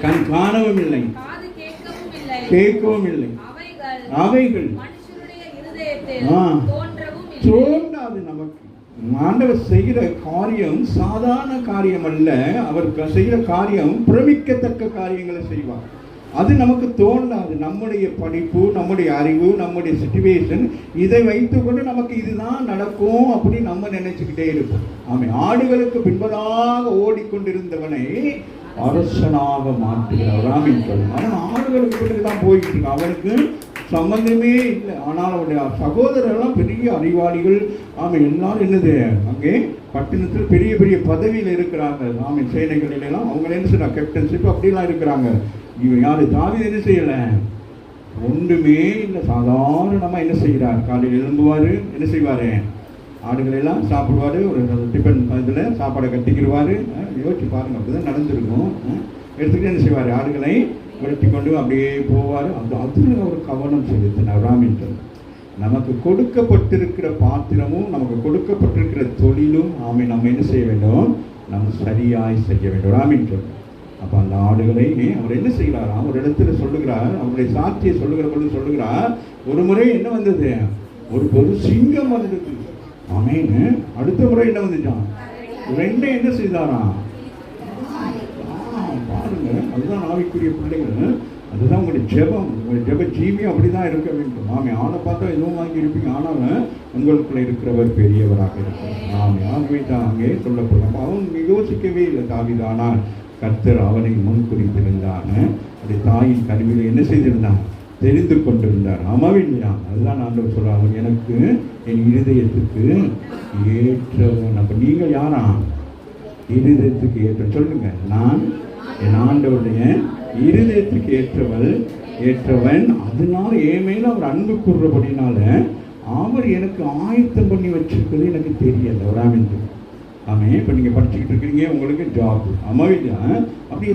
கண் காணவும் இல்லை, கேட்கவும் இல்லை, அவைகள் தோன்றாது. நமக்கு ஆண்டவர் செய்கிற காரியம் சாதாரண காரியம் அல்ல. அவர் செய்கிற காரியம் பிரமிக்கத்தக்க காரியங்களை செய்வார். அது நமக்கு தோன்றாது. நம்முடைய படிப்பு, நம்முடைய அறிவு, நம்முடைய சிச்சுவேஷன், இதை வைத்துக்கொண்டு நமக்கு இதுதான் நடக்கும் அப்படி நம்ம நினைச்சுக்கிட்டே இருப்போம். ஆமாம், ஆடுகளுக்கு பின்பதாக ஓடிக்கொண்டிருந்தவனை அரசனாக மாற்றுகிறார். ஆமீன் சொல்லுங்க. ஆனால் ஆடுகளுக்கு பிறகு தான் போயிட்டு இருக்கு, அவனுக்கு சம்பந்தமே இல்லை. ஆனால் அவருடைய சகோதரர்கள்லாம் பெரிய அறிவாளிகள். ஆமாம், எல்லாரும் என்னது அங்கே பட்டணத்தில் பெரிய பெரிய பதவியில் இருக்கிறாங்க. ஆமாம், சேனைகளிலெல்லாம் அவங்க என்ன செய்யறாங்க, கேப்டன்ஷிப் அப்படிலாம் இருக்கிறாங்க. இவன் யாரு? தாவீது என்ன செய்யலை, ஒன்றுமே இல்லை, சாதாரணமாக என்ன செய்கிறார், காலையில் எழும்புவார், என்ன செய்வார், ஆடுகள் எல்லாம் சாப்பிடுவார், ஒரு டிஃபன் இதில் சாப்பாடை கட்டிக்கிடுவார். யோசிச்சு பாருங்கள், அப்படி தான் நடந்திருக்கும். எடுத்துக்கிட்டு என்ன செய்வார், ஆடுகளை விரட்டி கொண்டு அப்படியே போவார். அதில் ஒரு கவனம் செலுத்தினார். ராமின்டன் நமக்கு கொடுக்கப்பட்டிருக்கிற பாத்திரமும் நமக்கு கொடுக்கப்பட்டிருக்கிற தொழிலும் நம்ம என்ன செய்ய வேண்டும், நம்ம சரியாய் செய்ய வேண்டும். ராமின்டன் அப்போ அந்த ஆடுகளை அவர் என்ன செய்கிறார், ஒரு இடத்துல சொல்லுகிறார், அவருடைய சாட்சியை சொல்லுகிற பொழுது சொல்லுகிறார், ஒரு முறை என்ன வந்தது, ஒரு சிங்கம் வந்தது. ஆமேன்னு அடுத்த முறை என்ன வந்துச்சான், ரெண்டே என்ன செய்தாராம். பாருங்க, அதுதான் ஆவிக்குரிய பிள்ளைகள். அதுதான் உங்களுடைய ஜெபம், உங்களுடைய ஜெப ஜீவியம் அப்படிதான் இருக்க வேண்டும். ஆமே, ஆளை பார்த்தா எதுவும் வாங்கி இருப்பீங்க, ஆனாலும் உங்களுக்குள்ள இருக்கிறவர் பெரியவராக இருக்கிறார். ஆமே, ஆகவே தான் அங்கே சொல்லப்படும். அவன் யோசிக்கவே இல்லை தாவீது, ஆனால் கர்த்தர் அவனை முன்குறித்திருந்தார். அப்படி தாயின் கருவியில் என்ன செய்திருந்தான், தெரிந்து கொண்டிருந்தார். அமவில்லையா? அதுதான் ஆண்டவர் சொல்றாங்க, எனக்கு என் இருதயத்துக்கு ஏற்றவன். அப்ப நீங்கள் யாரா? இருதயத்துக்கு ஏற்ற சொல்லுங்க. நான் என் ஆண்டவருடைய இருதயத்துக்கு ஏற்றவன். அதனால என் மேல அவர் அன்பு கூறுறபடினால அவர் எனக்கு ஆயத்தம் பண்ணி வச்சிருக்கிறது எனக்கு தெரியல. ஒரு ஆமீன். ஆமே, இப்போ நீங்கள் படிச்சுக்கிட்டு இருக்கிறீங்க, உங்களுக்கு ஜாப். அம்மாவில்லையா? அப்படி